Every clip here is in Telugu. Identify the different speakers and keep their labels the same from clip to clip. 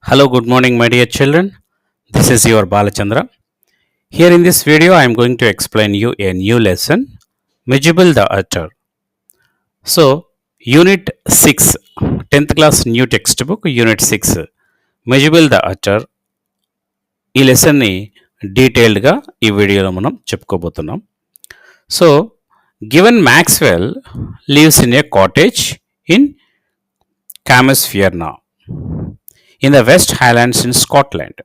Speaker 1: Hello, good morning, my dear children. This is your Balachandra. Here in this video, I am going to explain you a new lesson, Measurable the Utter. So, Unit 6, 10th class new textbook, Unit 6, Measurable the Utter. ఈ లెసన్ని డీటెయిల్డ్గా ఈ వీడియోలో మనం చెప్పుకోబోతున్నాం. So, given Maxwell lives in a cottage in Camasfierna in the West Highlands in Scotland.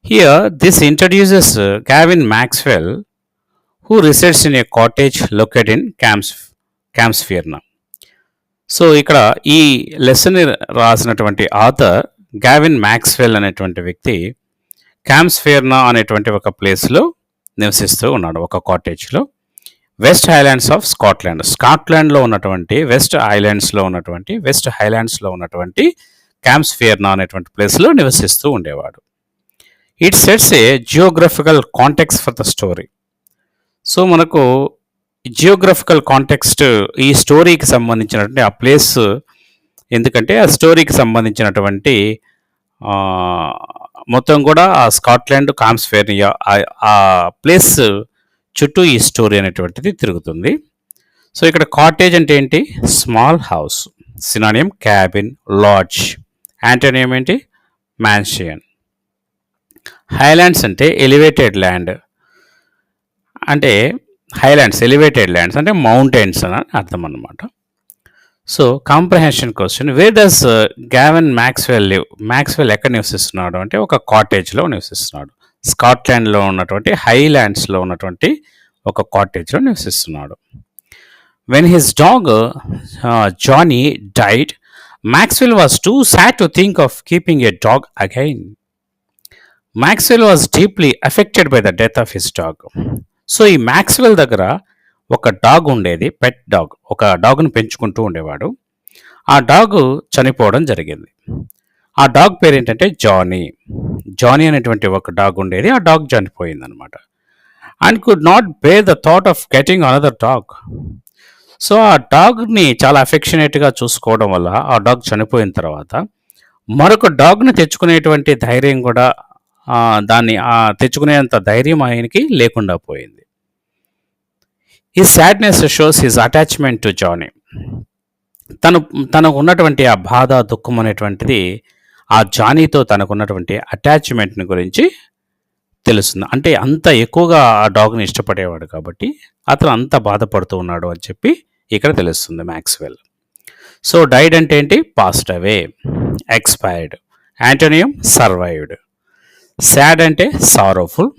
Speaker 1: Here, this introduces Gavin Maxwell, who resides in a cottage located in Camasfierna. So ఇక్కడ ఈ లెసన్ రాసినటువంటి ఆథర్ గావిన్ మ్యాక్స్వెల్ అనేటువంటి వ్యక్తి క్యామ్స్ఫియర్నా అనేటువంటి ఒక ప్లేస్లో నివసిస్తూ ఉన్నాడు, ఒక కాటేజ్లో. వెస్ట్ హైలాండ్స్ ఆఫ్ స్కాట్లాండ్లో ఉన్నటువంటి వెస్ట్ హైలాండ్స్లో ఉన్నటువంటి క్యామ్స్ఫియర్నా అనేటువంటి ప్లేస్లో నివసిస్తూ ఉండేవాడు. It sets A geographical context for the story. So మనకు జియోగ్రఫికల్ కాంటెక్స్ట్ ఈ స్టోరీకి సంబంధించినటువంటి ఆ ప్లేస్, ఎందుకంటే ఆ స్టోరీకి సంబంధించినటువంటి మొత్తం కూడా ఆ స్కాట్లాండ్ కామ్స్ఫియర్నియా ఆ ప్లేస్ చుట్టూ ఈ స్టోరీ అనేటువంటిది తిరుగుతుంది. సో ఇక్కడ కాటేజ్ అంటే ఏంటి? Small house. Synonym cabin, lodge. Antonym ఏంటి? మ్యాన్షన్. హైలాండ్స్ అంటే ఎలివేటెడ్ ల్యాండ్, అంటే హైలాండ్స్ ఎలివేటెడ్ ల్యాండ్స్ అంటే మౌంటైన్స్ అని అర్థం అన్నమాట. So comprehension question, where does Gavin Maxwell live? Maxwell ఎక్కడ నివసిస్తున్నాడు అంటే ఒక కాటేజ్లో నివసిస్తున్నాడు. స్కాట్లాండ్లో ఉన్నటువంటి హైలాండ్స్లో ఉన్నటువంటి ఒక కాటేజ్లో నివసిస్తున్నాడు. When his dog Johnny died, Maxwell was too sad to think of keeping a dog again. Maxwell was deeply affected by the death of his dog. So ఈ మ్యాక్స్వెల్ దగ్గర ఒక డాగ్ ఉండేది, పెట్ డాగ్. ఒక డాగ్ను పెంచుకుంటూ ఉండేవాడు. ఆ డాగ్ చనిపోవడం జరిగింది. ఆ డాగ్ పేరు ఏంటంటే జానీ అనేటువంటి ఒక డాగ్ ఉండేది. ఆ డాగ్ చనిపోయింది అనమాట. And could not bear the thought of getting another dog. So ఆ డాగ్ని చాలా అఫెక్షనేట్గా చూసుకోవడం వల్ల ఆ డాగ్ చనిపోయిన తర్వాత మరొక డాగ్ని తెచ్చుకునేటువంటి ధైర్యం కూడా దాన్ని తెచ్చుకునేంత ధైర్యం ఆయనకి లేకుండా పోయింది. ఈ sadness shows his attachment to Johnny. తనకు ఉన్నటువంటి ఆ బాధ, దుఃఖం అనేటువంటిది ఆ జానీతో తనకున్నటువంటి అటాచ్మెంట్ని గురించి తెలుస్తుంది. అంటే అంత ఎక్కువగా ఆ డాగ్ని ఇష్టపడేవాడు కాబట్టి అతను అంత బాధపడుతూ ఉన్నాడు అని చెప్పి ఇక్కడ తెలుస్తుంది మ్యాక్స్వెల్. సో డైడ్ అంటే ఏంటి? Passed away, expired. Antonym survived. Sad అంటే sorrowful.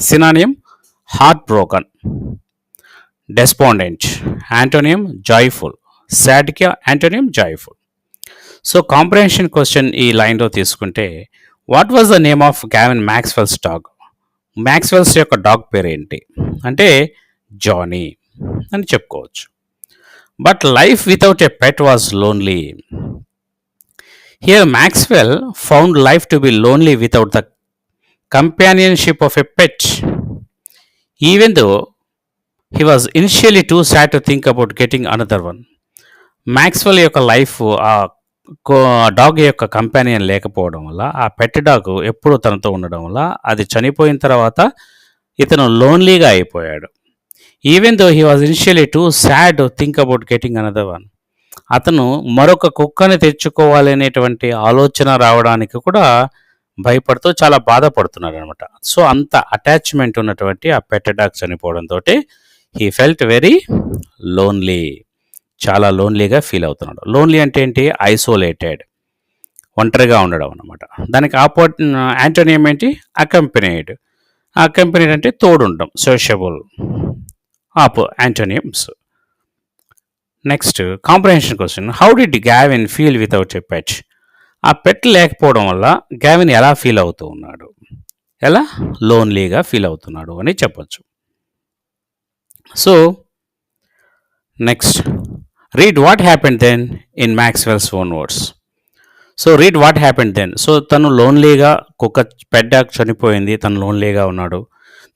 Speaker 1: Synonym heart broken. Despondent antonym joyful. సాడ్కి antonym joyful. So comprehension question ఈ లైన్లో తీసుకుంటే, what was the name of Gavin Maxwell's dog? Maxwell's యొక్క డాగ్ పేరు ఏంటి అంటే జానీ అని చెప్పుకోవచ్చు. But life without a pet was lonely. Here Maxwell found life to be lonely without the companionship of a pet. Even though he was initially two sad to think about getting another one. Maxwell యొక్క లైఫ్ ఆ డాగ్ యొక్క కంపానియన్ లేకపోవడం వల్ల, ఆ పెట్ డాగ్ ఎప్పుడూ తనతో ఉండడం వల్ల అది చనిపోయిన తర్వాత ఇతను లోన్లీగా అయిపోయాడు. Even though he was initially two sad to think about getting another one. అతను మరొక కుక్కని తెచ్చుకోవాలనేటువంటి ఆలోచన రావడానికి కూడా భయపడుతూ చాలా బాధపడుతున్నాడు అనమాట. సో అంత అటాచ్మెంట్ ఉన్నటువంటి ఆ పెట్ డాగ్ చనిపోవడంతో హీ ఫెల్ట్ వెరీ లోన్లీ. చాలా లోన్లీగా ఫీల్ అవుతున్నాడు. లోన్లీ అంటే ఏంటి? ఐసోలేటెడ్, ఒంటరిగా ఉండడం అనమాట. దానికి యాంటోనియం ఏంటి? అకంపెనీడ్. అకంపెనీడ్ అంటే తోడుండడం, sociable. Antonyms. Next comprehension question, how did Gavin feel without a pet? ఆ పెట్ లేకపోవడం వల్ల గావిన్ ఎలా ఫీల్ అవుతూ ఉన్నాడు? ఎలా లోన్లీగా ఫీల్ అవుతున్నాడు అని చెప్పొచ్చు. So next, read what happened then in Maxwell's own words. So read what happened then. So తను లోన్లీగా, కుక్క పెట్ డాగ్ చనిపోయింది, తను లోన్లీగా ఉన్నాడు.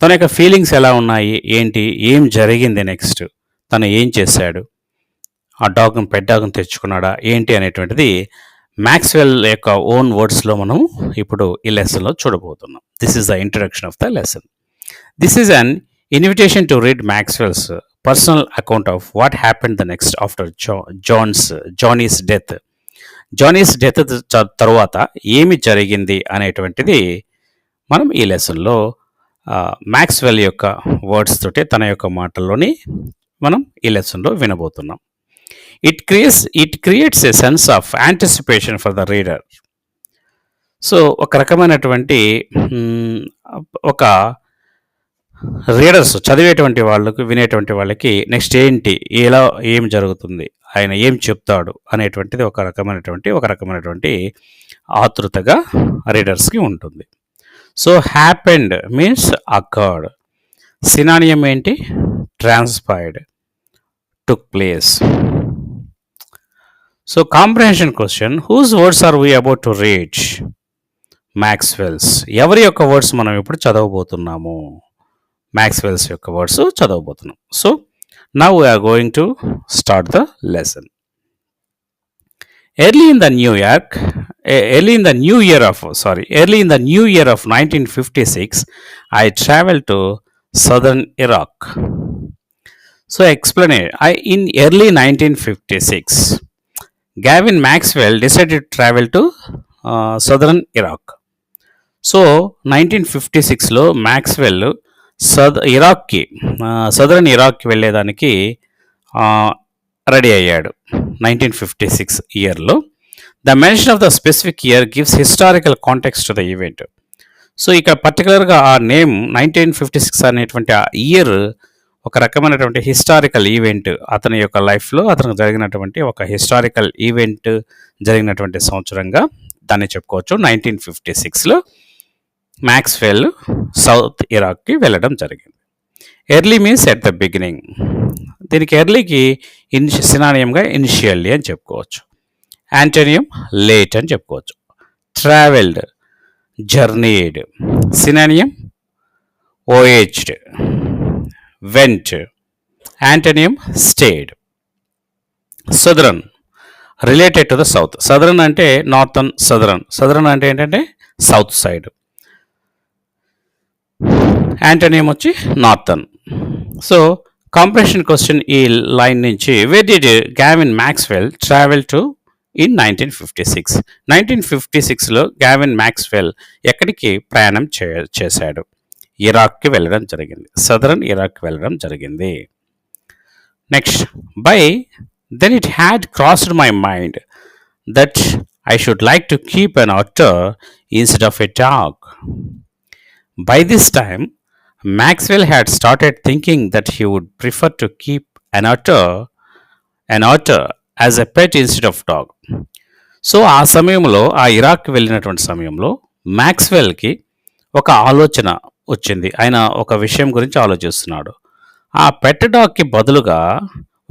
Speaker 1: తన యొక్క ఫీలింగ్స్ ఎలా ఉన్నాయి, ఏంటి, ఏం జరిగింది, నెక్స్ట్ తను ఏం చేశాడు, ఆ డాగ్ను పెట్ డాగ్ను తెచ్చుకున్నాడా ఏంటి అనేటువంటిది మ్యాక్స్వెల్ యొక్క ఓన్ వర్డ్స్లో మనం ఇప్పుడు ఈ లెసన్లో చూడబోతున్నాం. This is the introduction of the lesson. This is an invitation to read Maxwell's personal account of what happened the next after Johnny's death. Johnny's death తర్వాత ఏమి జరిగింది అనేటువంటిది మనం ఈ లెసన్లో మ్యాక్స్వెల్ యొక్క వర్డ్స్ తోటి తన యొక్క మాటల్లోని మనం ఈ లెసన్లో వినబోతున్నాం. It creates a sense of anticipation for the reader. So ఒక రకమైనటువంటి ఒక రీడర్స్ చదివేటువంటి వాళ్ళకు వినేటువంటి వాళ్ళకి నెక్స్ట్ ఏంటి, ఏం జరుగుతుంది, ఆయన ఏం చెప్తాడు అనేటువంటిది ఒక రకమైనటువంటి ఆతృతగా రీడర్స్కి ఉంటుంది. So happened means occurred. Synonym ఏంటి? Transpired, took place. So comprehension question, whose words are we about to read? Maxwell's. ఎవరి యొక్క వర్డ్స్ మనం ఇప్పుడు చదవబోతున్నాము? మ్యాక్స్వెల్స్ యొక్క వర్డ్స్ చదవబోతున్నాం. So now we're going to start the lesson. Early in the new year of 1956, I traveled to southern Iraq. So explain it. In early 1956, Gavin Maxwell decided to travel to southern Iraq. So 1956లో మ్యాక్స్వెల్ సదరన్ ఇరాక్కి వెళ్ళేదానికి రెడీ అయ్యాడు 1956 ఇయర్లో. The mention of the specific year gives historical context to the event. So ఇక పర్టికులర్గా ఆ నేమ్ 1956 అనేటువంటి ఆ ఇయర్ ఒక రకమైనటువంటి హిస్టారికల్ ఈవెంట్, అతని యొక్క లైఫ్లో అతనికి జరిగినటువంటి ఒక హిస్టారికల్ ఈవెంట్ జరిగినటువంటి సంవత్సరంగా దాన్ని చెప్పుకోవచ్చు. 1956లో మ్యాక్స్వెల్ సౌత్ ఇరాక్కి వెళ్ళడం జరిగింది. Early means at the beginning. దీనికి ఎర్లీకి సినానియంగా ఇనిషియల్లీ అని చెప్పుకోవచ్చు. యాంటోనియం లేట్ అని చెప్పుకోవచ్చు. Travelled, journeyed. Synonym voyaged, went. Antonym stayed. Southern related to the south. Southern అంటే నార్థన్, సదరన్ అంటే ఏంటంటే సౌత్ సైడ్. యాంటోనియం వచ్చి నార్థన్. సో కాంప్రహెన్షన్ క్వశ్చన్ ఈ లైన్ నుంచి, where did Gavin Maxwell travel to in 1956? 1956లో గావిన్ మ్యాక్స్వెల్ ఎక్కడికి ప్రయాణం చేశాడు? ఇరాక్కి వెళ్ళడం జరిగింది. సదరన్ ఇరాక్కి వెళ్ళడం జరిగింది. Next, then it had crossed my mind that I should like to keep an otter instead of a dog. By this time, Maxwell had started thinking that he would prefer to keep an otter as a pet instead of dog. So ఆ సమయంలో, ఆ ఇరాక్కి వెళ్ళినటువంటి సమయంలో మ్యాక్స్వెల్కి ఒక ఆలోచన వచ్చింది. ఆయన ఒక విషయం గురించి ఆలోచిస్తున్నాడు. ఆ పెట్ డాగ్కి బదులుగా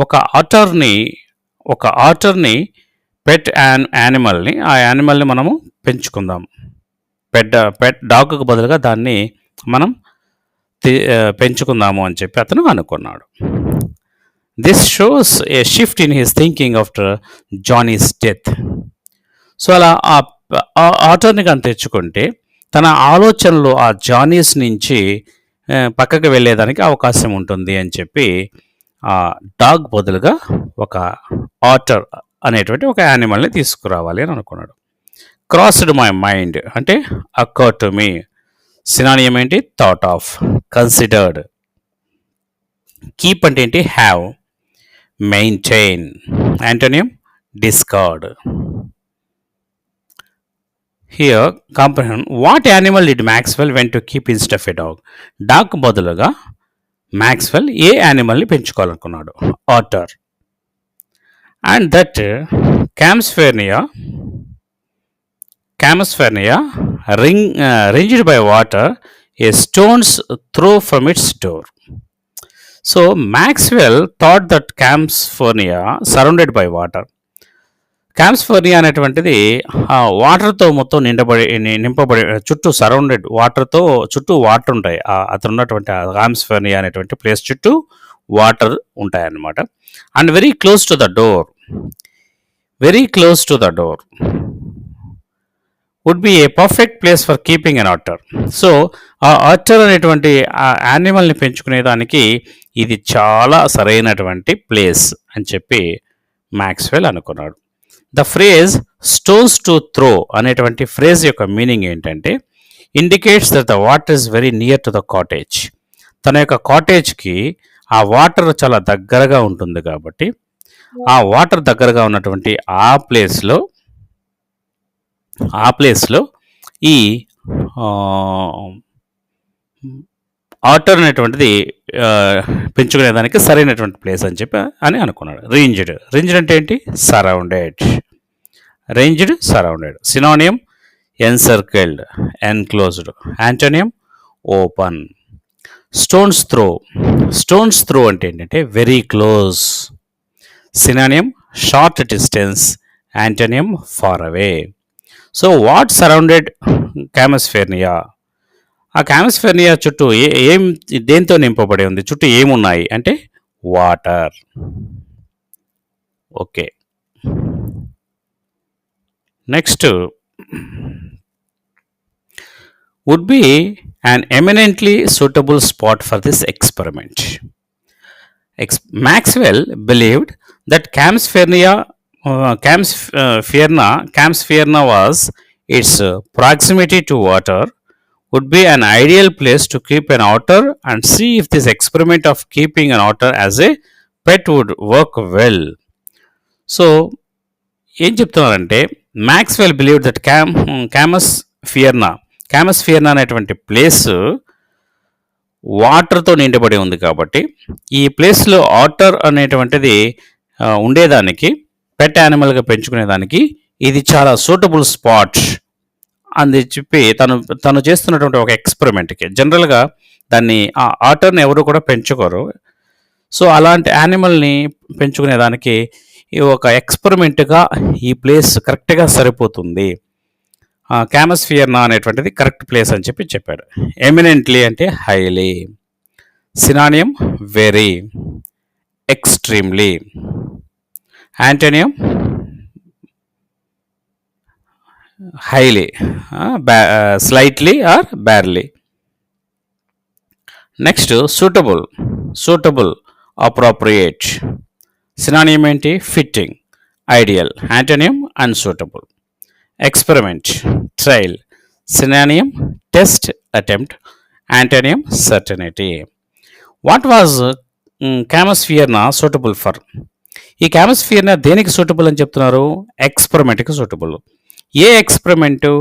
Speaker 1: ఒక ఆటర్ని పెట్ యానిమల్ని, ఆ యానిమల్ని మనము పెంచుకుందాం. పెట్ డాగ్కు బదులుగా దాన్ని మనం పెంచుకుందాము అని చెప్పి అతను అనుకున్నాడు. This shows A shift in his thinking after Johnny's death. So అలా ఆ ఆటర్ని కానీ తెచ్చుకుంటే తన ఆలోచనలు ఆ జానీస్ నుంచి పక్కకు వెళ్ళేదానికి అవకాశం ఉంటుంది అని చెప్పి ఆ డాగ్ బదులుగా ఒక ఆటర్ అనేటువంటి ఒక యానిమల్ని తీసుకురావాలి అని అనుకున్నాడు. క్రాస్డ్ మై మైండ్ అంటే అకర్ టు మీ. సినానియం ఏంటి? Thought of, considered. కీప్ అంటే ఏంటి? Have. Maintain. Antonym discard. Here comprehend, what animal did Maxwell went to keep instead of a dog? Dog బదులుగా మ్యాక్స్వెల్ ఏ యానిమల్ని పెంచుకోవాలనుకున్నాడు? Otter. And that Camusfearna ringed by water, a stone's throw from its door. So Maxwell thought that California surrounded by water. క్యామ్స్ఫోర్నియా అనేటువంటిది వాటర్తో మొత్తం నింపబడి చుట్టూ సరౌండెడ్ వాటర్తో, చుట్టూ వాటర్ ఉంటాయి. అతను ఉన్నటువంటి క్యామ్స్ఫోర్నియా అనేటువంటి ప్లేస్ చుట్టూ వాటర్ ఉంటాయి అన్నమాట. And very close to the door, very close to the door would be a perfect place for keeping an otter. So ఆ ఆటర్ అనేటువంటి ఆ యానిమల్ని పెంచుకునేదానికి ఇది చాలా సరైనటువంటి ప్లేస్ అని చెప్పి మ్యాక్స్వెల్ అనుకున్నాడు. The phrase stones to throw అనేటువంటి ఫ్రేజ్ యొక్క మీనింగ్ ఏంటంటే indicates that the water is very near to the cottage. తన యొక్క కాటేజ్కి ఆ వాటర్ చాలా దగ్గరగా ఉంటుంది కాబట్టి ఆ వాటర్ దగ్గరగా ఉన్నటువంటి ఆ ప్లేస్లో ఈ ఆటర్ అనేటువంటిది పెంచుకునేదానికి సరైనటువంటి ప్లేస్ అని చెప్పి అని అనుకున్నాడు. రేంజ్డ్ అంటే ఏంటి? Surrounded. Synonym encircled, enclosed. Antonym open. Stones throw అంటే ఏంటంటే very close. Synonym short distance, antonym far away. So what surrounded Camusfearna? ఆ క్యామస్ఫెర్నియా చుట్టూ దేంతో నింపబడి ఉంది? చుట్టూ ఏమున్నాయి అంటే water. Okay, next would be an eminently suitable spot for this experiment. Maxwell believed that Campsfernia was its proximity to water would be an ideal place to keep an otter and see if this experiment of keeping an otter as a pet would work well. So ఏం చెప్తున్నారంటే మ్యాక్స్వెల్ బిలీవ్ దట్ క్యామస్ఫియర్నా అనేటువంటి ప్లేస్ వాటర్తో నిండబడి ఉంది కాబట్టి ఈ ప్లేస్లో ఆటర్ అనేటువంటిది ఉండేదానికి, పెట్ యానిమల్గా పెంచుకునేదానికి ఇది చాలా సూటబుల్ స్పాట్ అని చెప్పి తను చేస్తున్నటువంటి ఒక ఎక్స్పెరిమెంట్కి. జనరల్గా దాన్ని ఆ ఆటర్ని ఎవరు కూడా పెంచుకోరు. సో అలాంటి యానిమల్ని పెంచుకునేదానికి ఒక ఎక్స్పెరిమెంట్గా ఈ ప్లేస్ కరెక్ట్గా సరిపోతుంది, క్యామస్ఫియర్నా అనేటువంటిది కరెక్ట్ ప్లేస్ అని చెప్పి చెప్పాడు. ఎమినెంట్లీ అంటే highly, synonym very, extremely, antonym highly, slightly or barely. Next suitable, appropriate. Synonym ఏంటి? Fitting, ideal. Antonym unsuitable. Experiment, trial. Synonym test, attempt. Antonym certainty. What was Camusfearna suitable for? ఈ క్యామస్ఫియర్నా దేనికి సూటబుల్ అని చెప్తున్నారు? ఎక్స్పెరిమెంట్కి సూటబుల్. ఏ ఎక్స్పెరిమెంటు?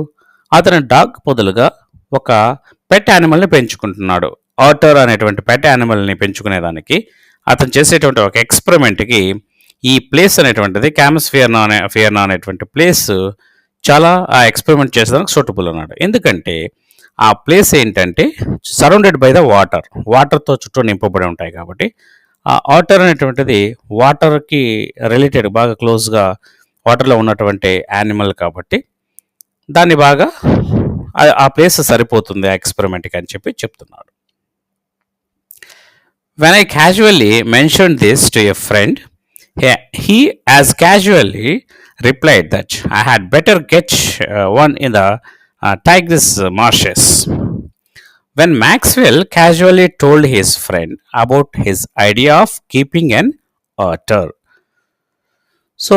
Speaker 1: అతను డాగ్ బదులుగా ఒక పెట్ యానిమల్ని పెంచుకుంటున్నాడు. ఆటర్ అనేటువంటి పెట్ యానిమల్ని పెంచుకునేదానికి అతను చేసేటువంటి ఒక ఎక్స్పెరిమెంట్కి ఈ ప్లేస్ అనేటువంటిది క్యామస్ఫియర్నా అనేటువంటి ప్లేస్ చాలా ఆ ఎక్స్పెరిమెంట్ చేసేదానికి సూటబుల్ అన్నాడు. ఎందుకంటే ఆ ప్లేస్ ఏంటంటే సరౌండెడ్ బై ద వాటర్తో చుట్టూ నింపబడి ఉంటాయి కాబట్టి ఆ ఆటర్ అనేటువంటిది వాటర్కి రిలేటెడ్ బాగా క్లోజ్గా వాటర్లో ఉన్నటువంటి యానిమల్ కాబట్టి దాన్ని బాగా ఆ ప్లేస్ సరిపోతుంది ఆ ఎక్స్పెరిమెంట్కి అని చెప్పి చెప్తున్నాడు. When I casually mentioned this to a friend, he as casually replied that I had better get one in the Tigris marshes. When Maxwell casually told his friend about his idea of keeping an otter, so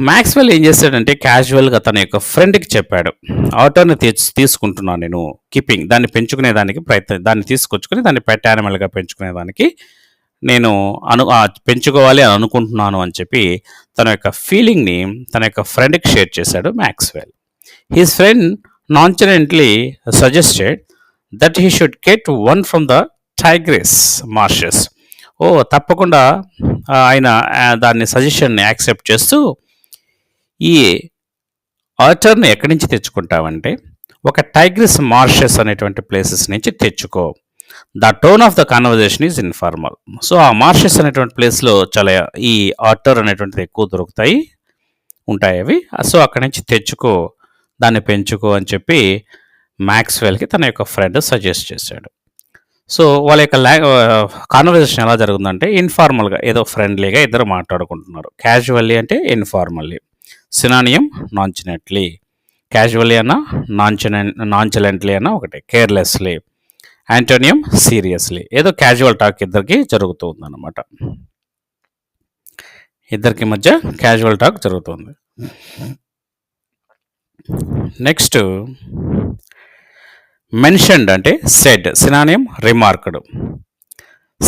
Speaker 1: Maxwell ఏం చేశాడంటే క్యాజువల్గా తన యొక్క ఫ్రెండ్కి చెప్పాడు, ఆటర్ని తీసుకుంటున్నాను నేను కీపింగ్, దాన్ని పెంచుకునేదానికి దాన్ని తీసుకొచ్చుకొని దాన్ని పెట్ యానిమల్గా పెంచుకునేదానికి నేను పెంచుకోవాలి అని అనుకుంటున్నాను అని చెప్పి తన యొక్క ఫీలింగ్ని తన యొక్క ఫ్రెండ్కి షేర్ చేశాడు Maxwell. His friend nonchalantly suggested that he should get one from the Tigris marshes. తప్పకుండా ఆయన దాన్ని సజెషన్ని యాక్సెప్ట్ చేస్తూ ఈ ఆటర్ని ఎక్కడి నుంచి తెచ్చుకుంటామంటే ఒక టైగ్రిస్ మార్షెస్ అనేటువంటి ప్లేసెస్ నుంచి తెచ్చుకో. The tone of the conversation is informal. So ఆ మార్షెస్ అనేటువంటి ప్లేస్లో చాలా ఈ ఆటర్ అనేటువంటిది ఎక్కువ ఉంటాయి అవి. సో అక్కడి నుంచి తెచ్చుకో, దాన్ని పెంచుకో అని చెప్పి మ్యాక్స్వెల్కి తన యొక్క ఫ్రెండ్ సజెస్ట్ చేశాడు. సో వాళ్ళ యొక్క కాన్వర్జేషన్ ఎలా జరుగుతుందంటే ఇన్ఫార్మల్గా, ఏదో ఫ్రెండ్లీగా ఇద్దరు మాట్లాడుకుంటున్నారు. క్యాజువల్లీ అంటే ఇన్ఫార్మల్లీ. సినానియం నాన్చలెంట్లీ. క్యాజువల్లీ అన్న నాన్చలెంట్లీ అన్న ఒకటే. కేర్లెస్లీ. Antonym seriously. ఏదో క్యాజువల్ టాక్ ఇద్దరికి జరుగుతూ ఉందన్నమాట. ఇద్దరికి మధ్య క్యాజువల్ టాక్ జరుగుతుంది. నెక్స్ట్ మెన్షన్డ్ అంటే said. Synonym remarked.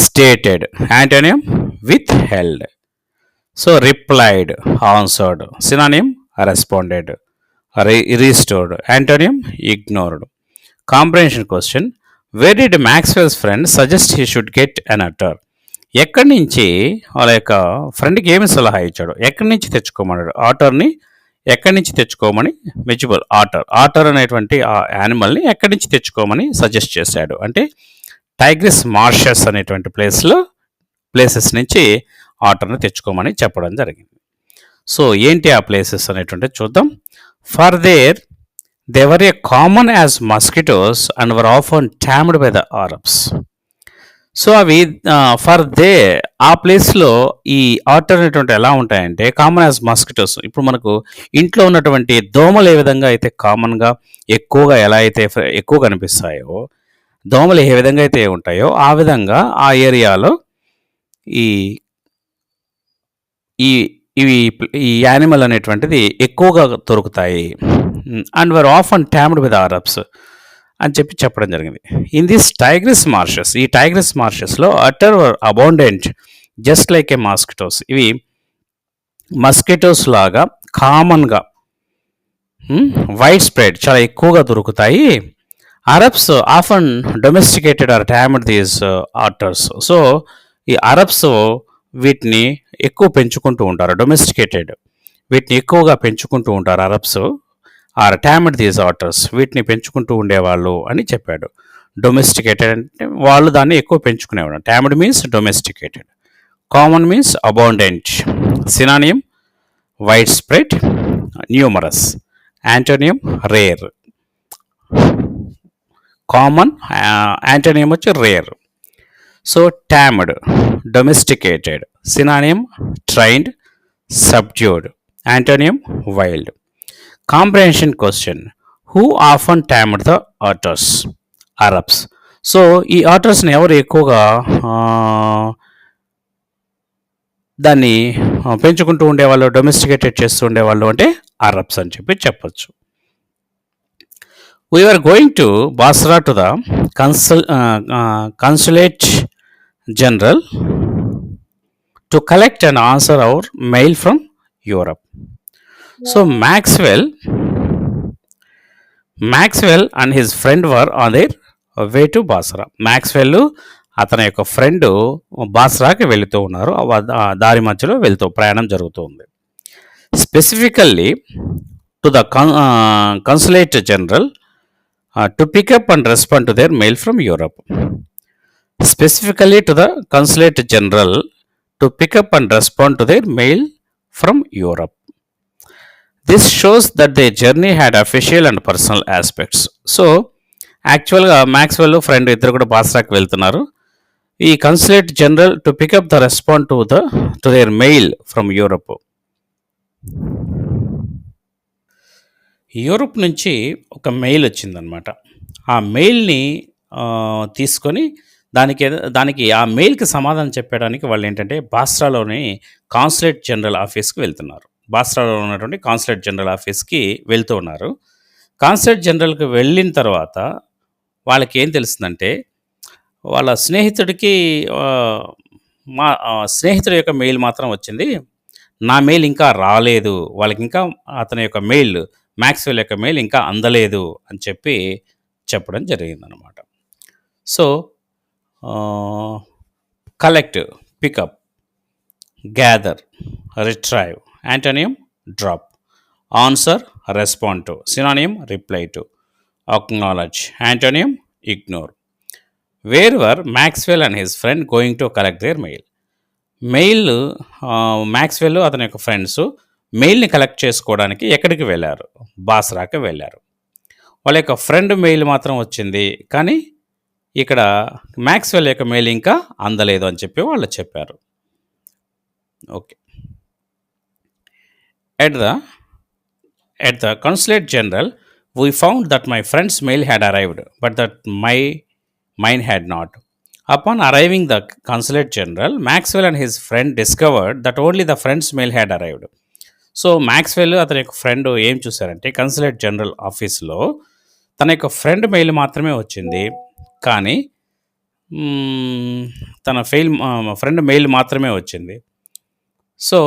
Speaker 1: Stated. Antonym withheld. So replied, answered. Synonym responded. Restored. Antonym ignored. Comprehension question. Where did Maxwell's friend suggest he should get an otter? ఎక్కడి నుంచి వాళ్ళ యొక్క ఫ్రెండ్కి ఏమి సలహా ఇచ్చాడు? ఎక్కడి నుంచి తెచ్చుకోమన్నాడు? ఆటర్ని ఎక్కడి నుంచి తెచ్చుకోమని, వెజిబుల్ ఆటర్ అనేటువంటి ఆ యానిమల్ని ఎక్కడి నుంచి తెచ్చుకోమని సజెస్ట్ చేశాడు అంటే టైగ్రిస్ మార్షస్ అనేటువంటి ప్లేసెస్ నుంచి ఆటర్ని తెచ్చుకోమని చెప్పడం జరిగింది. సో ఏంటి ఆ ప్లేసెస్ అనేటువంటి చూద్దాం. For they were a common as mosquitoes and were often tamed by the Arabs. So అవి ఆ ప్లేస్లో ఈ ఆటర్ అనేటువంటి ఎలా ఉంటాయంటే కామన్ యాజ్ మస్కిటోస్. ఇప్పుడు మనకు ఇంట్లో ఉన్నటువంటి దోమలు ఏ విధంగా అయితే కామన్గా ఎక్కువగా ఎలా అయితే ఎక్కువ కనిపిస్తాయో, దోమలు ఏ విధంగా అయితే ఉంటాయో ఆ విధంగా ఆ ఏరియాలో ఈ ఈ ఇవి ఈ యానిమల్ అనేటువంటిది ఎక్కువగా దొరుకుతాయి. And were often tamed with Arabs అని చెప్పడం జరిగింది. ఇన్ దిస్ టైగ్రిస్ మార్షెస్, ఈ టైగ్రిస్ మార్షెస్లో otter were abundant just like a mosquitoes. ఇవి మస్కిటోస్ లాగా కామన్గా వైడ్ స్ప్రెడ్ చాలా ఎక్కువగా దొరుకుతాయి. Arabs often domesticated or tamed these otters. So ఈ అరబ్స్ వీటిని ఎక్కువ పెంచుకుంటూ ఉంటారు. డొమెస్టికేటెడ్, వీటిని ఎక్కువగా పెంచుకుంటూ ఉంటారు Arabs. Or tamed these otters, వీటిని పెంచుకుంటూ ఉండేవాళ్ళు అని చెప్పాడు. డొమెస్టికేటెడ్ అంటే వాళ్ళు దాన్ని ఎక్కువ పెంచుకునేవాడు. Tamed means domesticated. Common means abundant. Synonym widespread, numerous. Antonym rare. Common, antonym వచ్చి rare. So tamed domesticated. Synonym trained, subdued. Antonym wild. Comprehension question. Who often tamed the otters? Arabs. So ఈ ఆటర్స్ని ఎవరు ఎక్కువగా దాన్ని పెంచుకుంటూ ఉండేవాళ్ళు, డొమెస్టికేటెడ్ చేస్తూ ఉండేవాళ్ళు అంటే అరబ్స్ అని చెప్పొచ్చు. We were going to Basra to the consulate general to collect and answer our mail from Europe. So Maxwell and his friend were on their way to Basra. Maxwell అతని యొక్క ఫ్రెండ్ బాస్రాకి వెళుతూ ఉన్నారు. దారి మధ్యలో ప్రయాణం జరుగుతూ ఉంది. Specifically to the consulate general to pick up and respond to their mail from Europe. Specifically to the Consulate General to pick up and respond to their mail from Europe. This shows that their journey had official and personal aspects. So, యాక్చువల్గా మ్యాక్స్వెల్ ఫ్రెండ్ ఇద్దరు కూడా బాస్రాకి వెళ్తున్నారు. ఈ consulate general to pick up the respond to their mail from Europe. Europe నుంచి ఒక మెయిల్ వచ్చిందనమాట. ఆ మెయిల్ని తీసుకొని దానికి ఆ మెయిల్కి సమాధానం చెప్పడానికి వాళ్ళు ఏంటంటే బాస్రాలోని కాన్సులేట్ జనరల్ ఆఫీస్కి వెళ్తున్నారు. బాస్రాలో ఉన్నటువంటి కాన్సులేట్ జనరల్ ఆఫీస్కి వెళ్తూ ఉన్నారు. కాన్సులేట్ జనరల్కి వెళ్ళిన తర్వాత వాళ్ళకి ఏం తెలుస్తుందంటే వాళ్ళ స్నేహితుడికి స్నేహితుడి యొక్క మెయిల్ మాత్రం వచ్చింది, నా మెయిల్ ఇంకా రాలేదు, వాళ్ళకి ఇంకా అతని యొక్క మెయిల్, మ్యాక్స్వెల్ యొక్క మెయిల్ ఇంకా అందలేదు అని చెప్పడం జరిగిందనమాట. So collect, pick up, gather, retrieve. Antonym drop. Answer respond to. Synonym reply to. Acknowledge. Antonym ignore. Where were Maxwell and his friend going to collect their mail? Mail Maxwell అతని యొక్క ఫ్రెండ్స్ మెయిల్ని కలెక్ట్ చేసుకోవడానికి ఎక్కడికి వెళ్ళారు? బాస్రాకి వెళ్ళారు. వాళ్ళ యొక్క ఫ్రెండ్ మెయిల్ మాత్రం వచ్చింది, కానీ ఇక్కడ మ్యాక్స్వెల్ యొక్క మెయిల్ ఇంకా అందలేదు అని వాళ్ళు చెప్పారు. Okay. At the At the Consulate General, we found that my friend's mail had arrived, but that mine had not. Upon arriving the Consulate General, Maxwell and his friend discovered that only the friend's mail had arrived. So Maxwell అతని యొక్క ఫ్రెండ్ ఏం చూశారంటే కన్సులేట్ జనరల్ ఆఫీస్లో తన యొక్క ఫ్రెండ్ మెయిల్ మాత్రమే వచ్చింది. కానీ తన ఫ్రెండ్ మెయిల్ మాత్రమే వచ్చింది. సో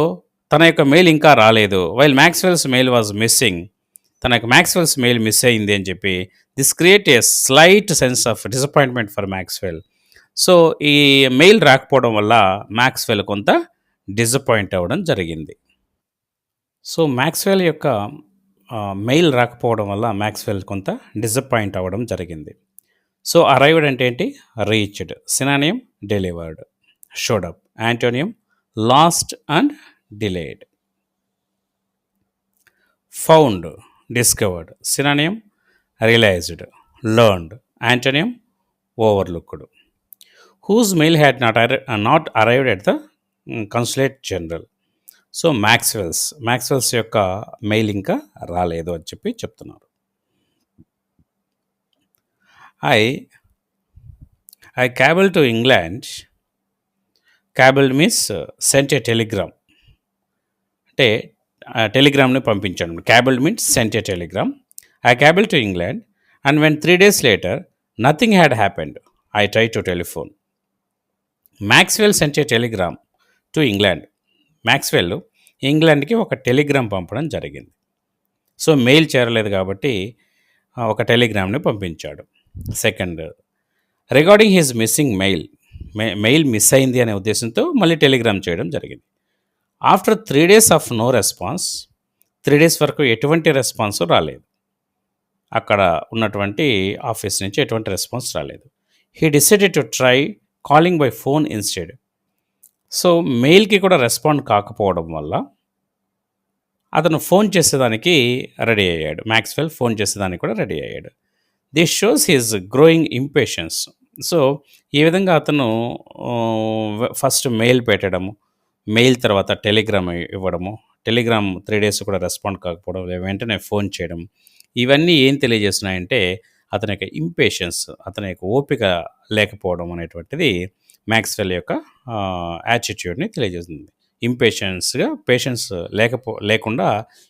Speaker 1: తన యొక్క మెయిల్ ఇంకా రాలేదు. While Maxwell's mail was missing. తన యొక్క మ్యాక్స్వెల్స్ మెయిల్ మిస్ అయింది అని చెప్పి this create a slight sense of disappointment for Maxwell. So ఈ మెయిల్ రాకపోవడం వల్ల మ్యాక్స్వెల్ కొంత డిసప్పాయింట్ అవ్వడం జరిగింది. సో మ్యాక్స్వెల్ యొక్క మెయిల్ రాకపోవడం వల్ల మ్యాక్స్వెల్ కొంత డిసప్పాయింట్ అవ్వడం జరిగింది. సో అరైవ్డ్ అంటే ఏంటి? Reached. Synonym delivered. Showed up. Antonym lost and delayed. Found discovered. Synonym realised. Learned. Antonym overlooked. Whose mail had not arrived at the consulate general. So Maxwell's యొక్క మెయిల్ ఇంకా రాలేదు అని చెప్పి చెప్తున్నారు. I cable to England. Cabled means sent a telegram, అంటే టెలిగ్రామ్ని పంపించాను. Cabled means sent a telegram. I cable to England and when 3 days later nothing had happened. I try to telephone. Maxwell sent a telegram to England. Maxwell ఇంగ్లాండ్కి ఒక టెలిగ్రామ్ పంపడం జరిగింది. సో మెయిల్ చేరలేదు కాబట్టి ఒక టెలిగ్రామ్ని పంపించాడు. Second, regarding his missing mail miss అయింది అనే ఉద్దేశంతో మళ్ళీ టెలిగ్రామ్ చేయడం జరిగింది. After 3 days of no response, 3 days వరకు ఎటువంటి రెస్పాన్స్ రాలేదు. అక్కడ ఉన్నటువంటి ఆఫీస్ నుంచి ఎటువంటి రెస్పాన్స్ రాలేదు. He decided to try calling by phone instead. So మెయిల్కి కూడా రెస్పాండ్ కాకపోవడం వల్ల అతను ఫోన్ చేసేదానికి రెడీ అయ్యాడు. మ్యాక్స్వెల్ ఫోన్ చేసేదానికి కూడా రెడీ అయ్యాడు. This shows his growing impatience. So ఈ విధంగా అతను ఫస్ట్ మెయిల్ పెట్టడము, మెయిల్ తర్వాత టెలిగ్రామ్ ఇవ్వడము, టెలిగ్రామ్ 3 days కూడా రెస్పాండ్ కాకపోవడం, వెంటనే ఫోన్ చేయడం, ఇవన్నీ ఏం తెలియజేస్తున్నాయంటే అతని యొక్క ఇంపేషన్స్, అతని యొక్క ఓపిక లేకపోవడం అనేటువంటిది మ్యాక్స్వెల్ యొక్క యాటిట్యూడ్ని తెలియజేస్తుంది. పేషెన్స్ లేకుండా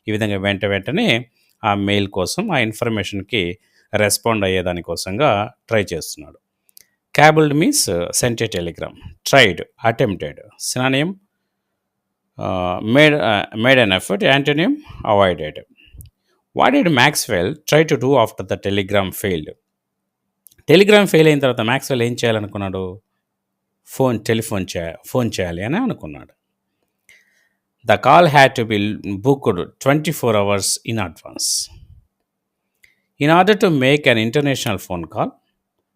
Speaker 1: ఈ విధంగా వెంటనే ఆ మెయిల్ కోసం, ఆ ఇన్ఫర్మేషన్కి రెస్పాండ్ అయ్యేదానికోసంగా ట్రై చేస్తున్నాడు. Cabled means sent a telegram. Tried, attempted. Synonym made an effort. Antonym avoided. What did Maxwell try to do after the telegram failed? Telegram fail అయిన తర్వాత మ్యాక్స్వెల్ ఏం చేయాలనుకున్నాడు? ఫోన్ చేయాలి అని అనుకున్నాడు. The call had to be booked 24 hours in advance. In order to make an international phone call,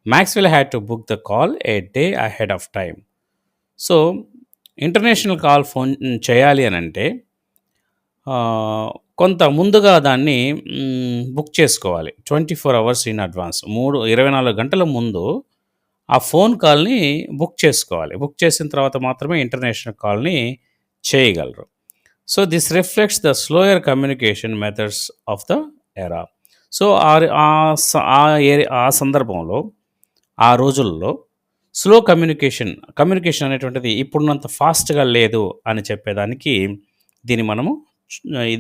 Speaker 1: Maxwell had to book the call a day ahead of time. So international call phone చేయాలి అని అంటే కొంత ముందుగా దాన్ని బుక్ చేసుకోవాలి. 24 hours ఇన్ అడ్వాన్స్. 24 గంటల ముందు ఆ ఫోన్ కాల్ని బుక్ చేసుకోవాలి. బుక్ చేసిన తర్వాత మాత్రమే ఇంటర్నేషనల్ కాల్ని చేయగలరు. So this reflects the slower communication methods of the era. So ఆ సందర్భంలో, ఆ రోజుల్లో స్లో కమ్యూనికేషన్ అనేటువంటిది ఇప్పుడున్నంత ఫాస్ట్గా లేదు అని చెప్పేదానికి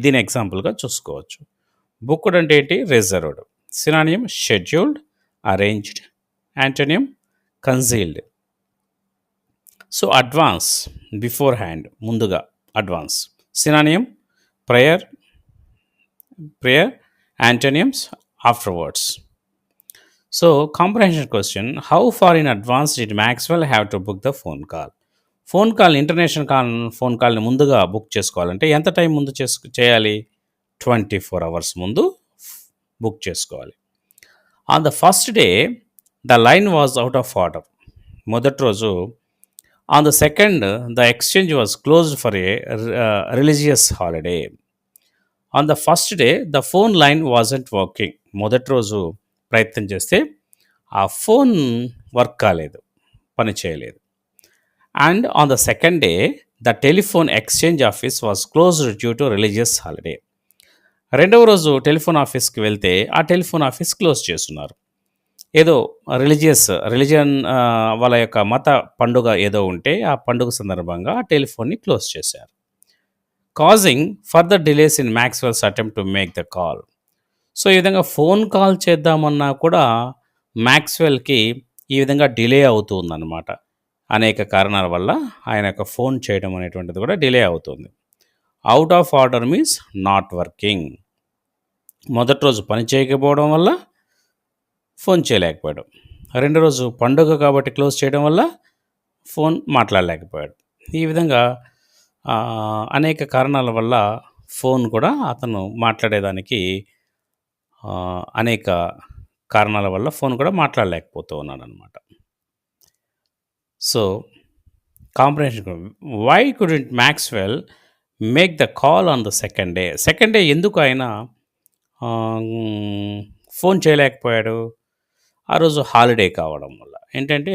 Speaker 1: దీని ఎగ్జాంపుల్గా చూసుకోవచ్చు. బుక్డ్ అంటే ఏంటి? Reserved. Synonym scheduled, arranged. Antonym concealed. So advance, beforehand, ముందుగా, advance. Synonym prior. Antonyms afterwards. So comprehension question, how far in advance did Maxwell have to book the phone call? International phone కాల్ని ముందుగా బుక్ చేసుకోవాలంటే ఎంత టైం ముందు చేయాలి? 24 hours ముందు బుక్ చేసుకోవాలి. On the first day the line was out of order. మొదటి రోజు. On the second the exchange was closed for a religious holiday. On the first day the phone line wasn't working. మొదటి రోజు ప్రయత్నం చేస్తే ఆ ఫోన్ వర్క్ కాలేదు, పని చేయలేదు. And on the second day the telephone exchange office was closed due to religious holiday. రెండవ రోజు టెలిఫోన్ ఆఫీస్‌కి వెళ్తే, ఆ టెలిఫోన్ ఆఫీస్ క్లోజ్ చేసున్నారు. ఏదో రిలిజియన్ వాళ్ళ యొక్క మత పండుగ ఏదో ఉంటే, ఆ పండుగ సందర్భంగా ఆ టెలిఫోన్‌ని క్లోజ్ చేశారు. Causing further delays in Maxwell's attempt to make the call. So, ఈ విధంగా ఫోన్ కాల్ చేద్దామన్నా కూడా మ్యాక్స్‌వెల్‌కి ఈ విధంగా డిలే అవుతూ ఉందన్నమాట. అనేక కారణాల వల్ల ఆయన యొక్క ఫోన్ చేయడం అనేటువంటిది కూడా డిలే అవుతుంది. Out of order means not working. మొదటి రోజు పని చేయకపోవడం వల్ల ఫోన్ చేయలేకపోయాడు. రెండో రోజు పండుగ కాబట్టి క్లోజ్ చేయడం వల్ల ఫోన్ మాట్లాడలేకపోయాడు. ఈ విధంగా అనేక కారణాల వల్ల ఫోన్ కూడా అతను మాట్లాడేదానికి అనేక కారణాల వల్ల ఫోన్ కూడా మాట్లాడలేకపోతూ ఉన్నాడనమాట. So, comprehension why couldn't Maxwell make the call on the second day? Second day ఎందుకు ఆయన ఫోన్ చేయలేకపోయాడు? ఆ రోజు హాలిడే కావడం వల్ల. ఏంటంటే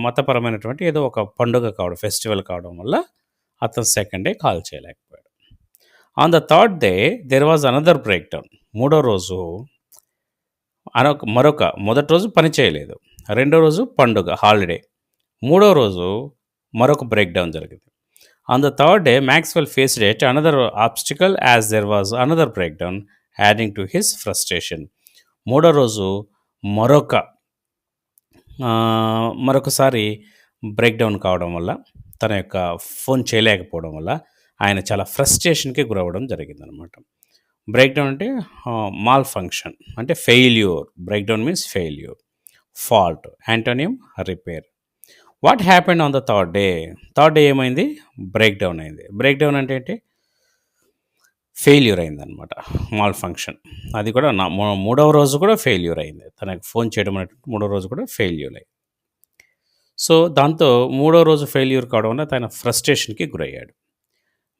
Speaker 1: మతపరమైనటువంటి ఏదో ఒక పండుగ కావడం, ఫెస్టివల్ కావడం వల్ల అతను సెకండ్ డే కాల్ చేయలేకపోయాడు. On the third day there was another break down. మూడో రోజు మొదటి రోజు పని చేయలేదు. రెండో రోజు పండుగ హాలిడే. మూడో రోజు మరొక బ్రేక్ డౌన్ జరిగింది. On the third day Maxwell faced at another obstacle as there was another break down adding to his frustration. మూడో రోజు మరొకసారి బ్రేక్ డౌన్ కావడం వల్ల, తన యొక్క ఫోన్ చేయలేకపోవడం వల్ల ఆయన చాలా ఫ్రస్ట్రేషన్‌కి గురవ్వడం జరిగిందనమాట. బ్రేక్ డౌన్ అంటే మాల్ ఫంక్షన్ అంటే failure. Break down means failure. Fault antonym repair. What happened on the third day? Third day ఏమైంది? బ్రేక్ డౌన్ అయింది. బ్రేక్ డౌన్ అంటే ఏంటి? ఫెయిల్యూర్ అయిందనమాట. Malfunction. అది కూడా మూడవ రోజు కూడా ఫెయిల్యూర్ అయింది. తనకు ఫోన్ చేయడం అనేటువంటి మూడో రోజు కూడా ఫెయిల్యూర్ అయింది. సో, దాంతో మూడో రోజు ఫెయిల్యూర్ కావడం వల్ల తన ఫ్రస్ట్రేషన్‌కి గురయ్యాడు.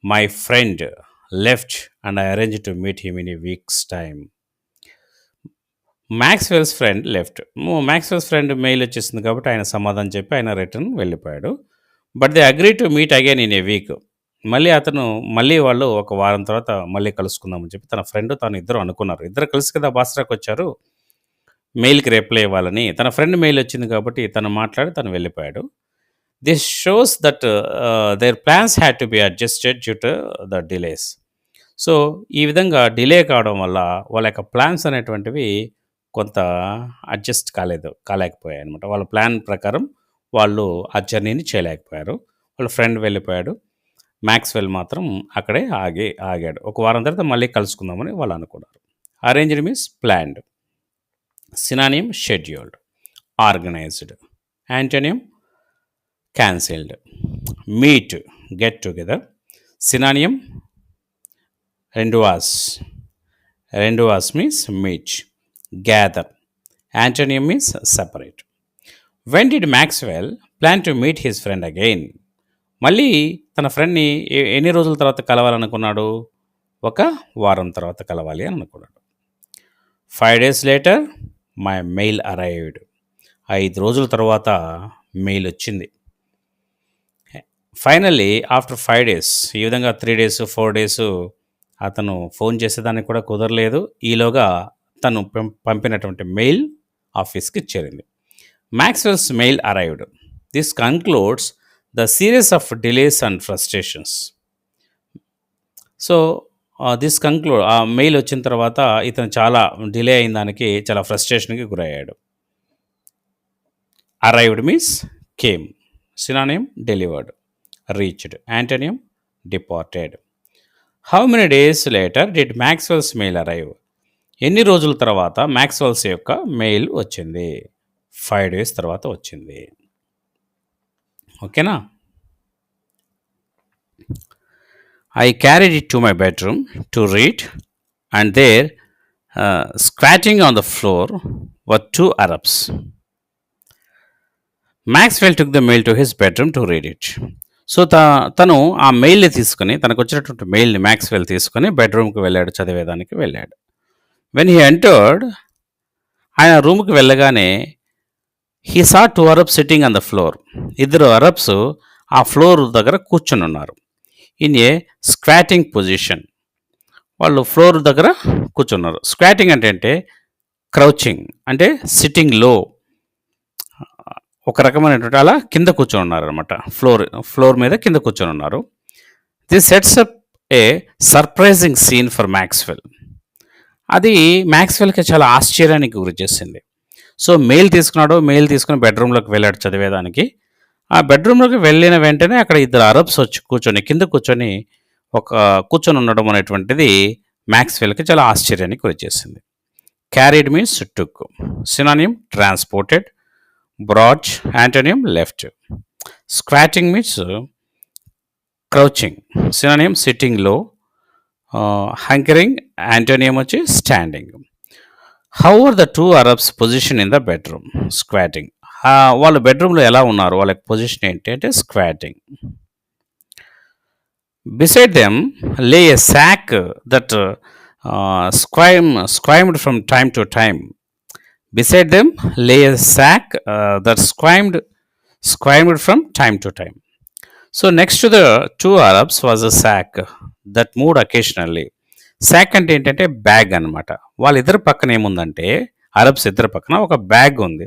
Speaker 1: My friend left and I arrange to meet him in a weeks time. Maxwell's friend left. Maxwell's friend mail వచ్చేసింది కాబట్టి ఆయన సమాధానం చెప్పి ఆయన రిటర్న్ వెళ్ళిపోయాడు. But they agree to meet again in a week. మళ్ళీ వాళ్ళు ఒక వారం తర్వాత మళ్ళీ కలుసుకుందామని చెప్పి తన ఫ్రెండ్ తను ఇద్దరు అనుకున్నారు. ఇద్దరు కలిసి కదా బాస్రాకి వచ్చారు మెయిల్‌కి రిప్లై ఇవ్వాలని. తన ఫ్రెండ్ మెయిల్ వచ్చింది కాబట్టి తను మాట్లాడి తను వెళ్ళిపోయాడు. This shows that there plans had to B adjusted due to the delays. So, ఈ విధంగా డిలే కావడం వల్ల వాళ్ళ యొక్క ప్లాన్స్ అనేటువంటివి కొంత అడ్జస్ట్ కాలేకపోయాయి అనమాట. వాళ్ళ ప్లాన్ ప్రకారం వాళ్ళు ఆ జర్నీని చేయలేకపోయారు. వాళ్ళ ఫ్రెండ్ వెళ్ళిపోయాడు. మ్యాక్స్‌వెల్ మాత్రం అక్కడే ఆగాడు. ఒక వారం తర్వాత మళ్ళీ కలుసుకుందామని వాళ్ళు అనుకున్నారు. Arranged means planned. Synonym scheduled. Organised. Antonym cancelled. Meet get together. Synonym rendezvous. Rendezvous means meet. Gather. Antonym means separate. When did Maxwell plan to meet his friend again? మళ్ళీ తన ఫ్రెండ్ని ఎన్ని రోజుల తర్వాత కలవాలనుకున్నాడు? ఒక వారం తర్వాత కలవాలి అని అనుకున్నాడు. 5 days later my mail arrived. 5 రోజుల తర్వాత మెయిల్ వచ్చింది. ఫైనల్లీ ఆఫ్టర్ 5 days, ఈ విధంగా 3 days 4 days అతను ఫోన్ చేసేదానికి కూడా కుదరలేదు. ఈలోగా తను పంపినటువంటి మెయిల్ ఆఫీస్కి చేరింది. Maxwell's mail arrived. This concludes the series of delays and frustrations. So, this conclude ఆ మెయిల్ వచ్చిన తర్వాత ఇతను చాలా డిలే అయిన దానికి చాలా ఫ్రస్ట్రేషన్‌కి గురయ్యాడు. Arrived means came. Synonym delivered. Reached. Antonym departed. How many days later did Maxwell's mail arrive? ఎన్ని రోజుల తర్వాత మ్యాక్స్‌వెల్స్ యొక్క మెయిల్ వచ్చింది? 5 days తర్వాత వచ్చింది. ఓకేనా? I carried it to my bedroom to read, and there, squatting on the floor, were 2 Arabs. Maxwell took the mail to his bedroom to read it. So, తను ఆ మెయిల్ని తీసుకుని, తనకు వచ్చినటువంటి మెయిల్ని మ్యాక్స్‌వెల్ తీసుకుని బెడ్రూమ్కి వెళ్ళాడు, చదివేదానికి వెళ్ళాడు. వెన్ హీ ఎంటర్డ్, ఆయన రూమ్కి వెళ్ళగానే he saw 2 Arabs sitting on the floor. 2 Arabs ఆ ఫ్లోర్ దగ్గర కూర్చుని ఉన్నారు. In a squatting position. వాళ్ళు ఫ్లోర్ దగ్గర కూర్చున్నారు. స్క్వాటింగ్ అంటే క్రౌచింగ్, అంటే సిట్టింగ్ లో, ఒక రకమైనటువంటి అలా కింద కూర్చొని ఉన్నారనమాట. ఫ్లోర్ మీద కింద కూర్చొని ఉన్నారు. This sets up a surprising scene for Maxwell. అది మ్యాక్స్వెల్కి చాలా ఆశ్చర్యానికి గురి చేసింది. సో మెయిల్ తీసుకుని బెడ్రూమ్లోకి వెళ్ళాడు చదివేదానికి. ఆ బెడ్రూమ్లోకి వెళ్ళిన వెంటనే అక్కడ ఇద్దరు అరబ్స్ వచ్చి కింద కూర్చొని ఉండడం అనేటువంటిది మ్యాక్స్వెల్కి చాలా ఆశ్చర్యానికి గురి చేసింది. Carried means took, synonym transported, brought antonym left. Squatting means crouching, synonym sitting low, hunkering antonym వచ్చి standing. How are the two Arabs position in the bedroom? Squatting. వాళ్ళు బెడ్రూమ్లో ఎలా ఉన్నారు, వాళ్ళ పొజిషన్ ఏంటి అంటే స్క్వాటింగ్. బిసైడ్ దెమ్ లే ఎ సాక్ that squirmed from time to time. Beside them lay a sack that squirmed from time to time. So next to the two Arabs was a sack that moved occasionally. సాక్ అంటే ఏంటంటే బ్యాగ్ అనమాట. వాళ్ళిద్దరు పక్కన ఏముందంటే, అరబ్స్ ఇద్దరు పక్కన ఒక బ్యాగ్ ఉంది.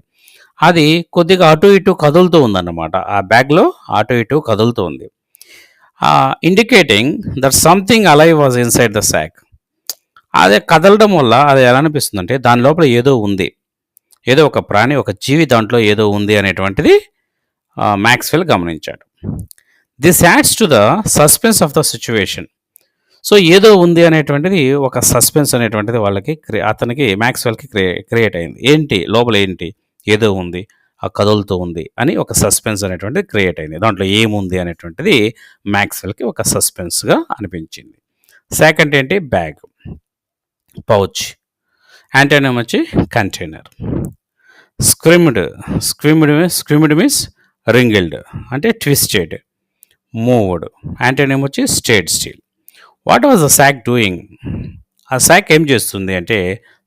Speaker 1: అది కొద్దిగా అటు ఇటు కదులుతూ ఉందన్నమాట. ఆ బ్యాగ్లో అటు ఇటు కదులుతూ ఉంది, indicating that something alive was inside the sack. అదే కదలడం వల్ల అది ఎలా అనిపిస్తుంది అంటే దాని లోపల ఏదో ఉంది, ఏదో ఒక ప్రాణి, ఒక జీవి దాంట్లో ఏదో ఉంది అనేటువంటిది మ్యాక్స్వెల్ గమనించాడు. This ads to the suspense of the situation. So ఏదో ఉంది అనేటువంటిది, ఒక సస్పెన్స్ అనేటువంటిది అతనికి మ్యాక్స్వెల్కి క్రియేట్ అయింది. ఏంటి లోపల, ఏంటి ఏదో ఉంది, ఆ కదులుతూ ఉంది అని ఒక సస్పెన్స్ అనేటువంటిది క్రియేట్ అయింది. దాంట్లో ఏముంది అనేటువంటిది మ్యాక్స్వెల్కి ఒక సస్పెన్స్గా అనిపించింది. సెకండ్ ఏంటి, బ్యాగ్, పౌచ్. యాంటోనియం వచ్చి కంటైనర్. స్క్విమ్డ్ మీన్స్ రింగిల్డ్, అంటే ట్విస్టెడ్, మూవ్డ్. యాంటోనియం వచ్చి stayed still. What was the sack doing? ఆ సాక్ ఏం చేస్తుంది అంటే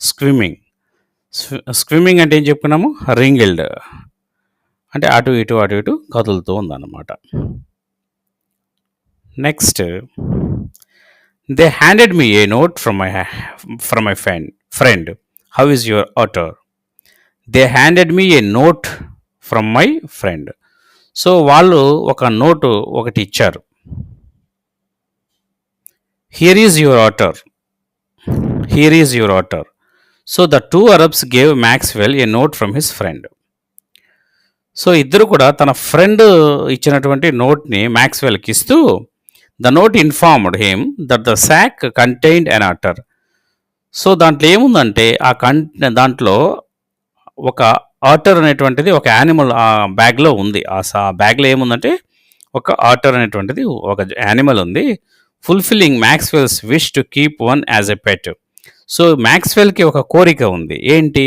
Speaker 1: స్క్విమ్మింగ్. స్క్విమ్మింగ్ అంటే ఏం చెప్పుకున్నాము, రింగిల్డ్ అంటే అటు ఇటు కదులుతూ ఉందన్నమాట. Next, they handed me a note from my friend. How is your otter? They handed me a note from my friend. So వాళ్ళు ఒక నోటు ఒకటి ఇచ్చారు. Here is your otter. So the two Arabs gave Maxwell a note from his friend. So ఇద్దరు కూడా తన ఫ్రెండ్ ఇచ్చినటువంటి నోట్ని మ్యాక్స్వెల్కి ఇస్తూ, the note informed him that the sack contained an otter. So దాంట్లో ఏముందంటే దాంట్లో ఒక ఆటర్ అనేటువంటిది ఒక యానిమల్ ఆ బ్యాగ్లో ఉంది. ఆ బ్యాగ్లో ఏముందంటే ఒక ఆటర్ అనేటువంటిది ఒక యానిమల్ ఉంది. Fulfilling Maxwell's wish to keep one as a pet. So మ్యాక్స్వెల్కి ఒక కోరిక ఉంది. ఏంటి?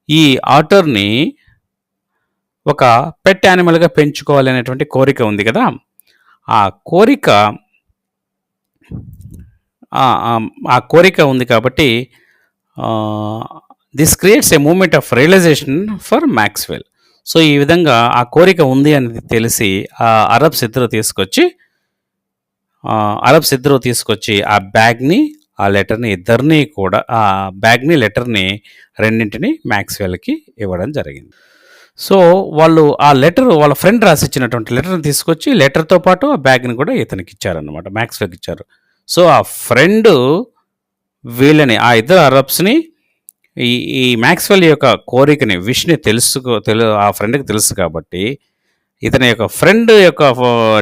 Speaker 1: ఈ ఆటర్ని ఒక పెట్ యానిమల్గా పెంచుకోవాలి అనేటువంటి కోరిక ఉంది కదా. ఆ కోరిక ఉంది కాబట్టి this creates a moment of realisation for Maxwell. So ఈ విధంగా ఆ కోరిక ఉంది అనేది తెలిసి అరబ్స్ ఇద్దరు తీసుకొచ్చి ఆ బ్యాగ్ని, ఆ లెటర్ని, ఆ బ్యాగ్ని, లెటర్ని రెండింటిని మ్యాక్స్వెల్కి ఇవ్వడం జరిగింది. సో వాళ్ళు ఆ లెటర్, వాళ్ళ ఫ్రెండ్ రాసిచ్చినటువంటి లెటర్ని తీసుకొచ్చి లెటర్తో పాటు ఆ బ్యాగ్ని కూడా ఇతనికి ఇచ్చారన్నమాట, మ్యాక్స్వెల్కి ఇచ్చారు. సో ఆ ఫ్రెండ్ వీళ్ళని, ఆ ఇద్దరు అరబ్స్ని, ఈ మ్యాక్స్వెల్ యొక్క కోరికని, విష్ని ఆ ఫ్రెండ్కి తెలుసు కాబట్టి ఇతని యొక్క ఫ్రెండ్ యొక్క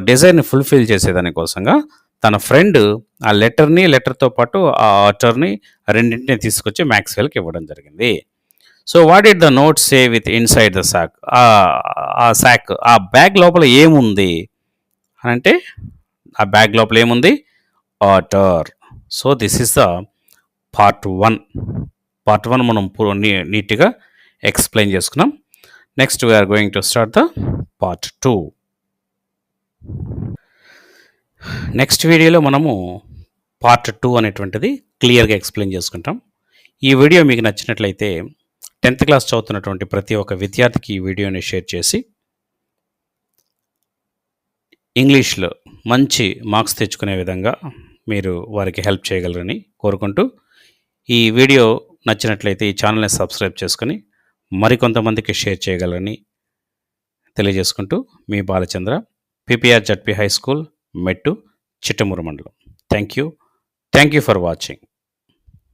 Speaker 1: డిజైర్ని ఫుల్ఫిల్ చేసేదానికోసంగా తన ఫ్రెండ్ ఆ లెటర్తో పాటు ఆ ఆటర్ని రెండింటిని తీసుకొచ్చి మ్యాక్స్వెల్కి ఇవ్వడం జరిగింది. So what did the note say with inside the sack? ఆ బ్యాగ్ లోపల ఏముంది అని అంటే, ఆ బ్యాగ్ లోపల ఏముంది? Otter. So this is the part 1. మనం నీట్గా ఎక్స్ప్లెయిన్ చేసుకున్నాం. Next we're going to start the part 2. Next వీడియోలో మనము పార్ట్ 2 అనేటువంటిది క్లియర్గా ఎక్స్ప్లెయిన్ చేసుకుంటాం. ఈ వీడియో మీకు నచ్చినట్లయితే 10th క్లాస్ చదువుతున్నటువంటి ప్రతి ఒక్క విద్యార్థికి ఈ వీడియోని షేర్ చేసి ఇంగ్లీష్లో మంచి మార్క్స్ తెచ్చుకునే విధంగా మీరు వారికి హెల్ప్ చేయగలరని కోరుకుంటూ, ఈ వీడియో నచ్చినట్లయితే ఈ ఛానల్ని సబ్స్క్రైబ్ చేసుకొని మరికొంతమందికి షేర్ చేయగలరని తెలియజేసుకుంటూ, మీ Balachandra, PPR ZP high school, Mettu, Chittamuru మండలం. Thank you for watching.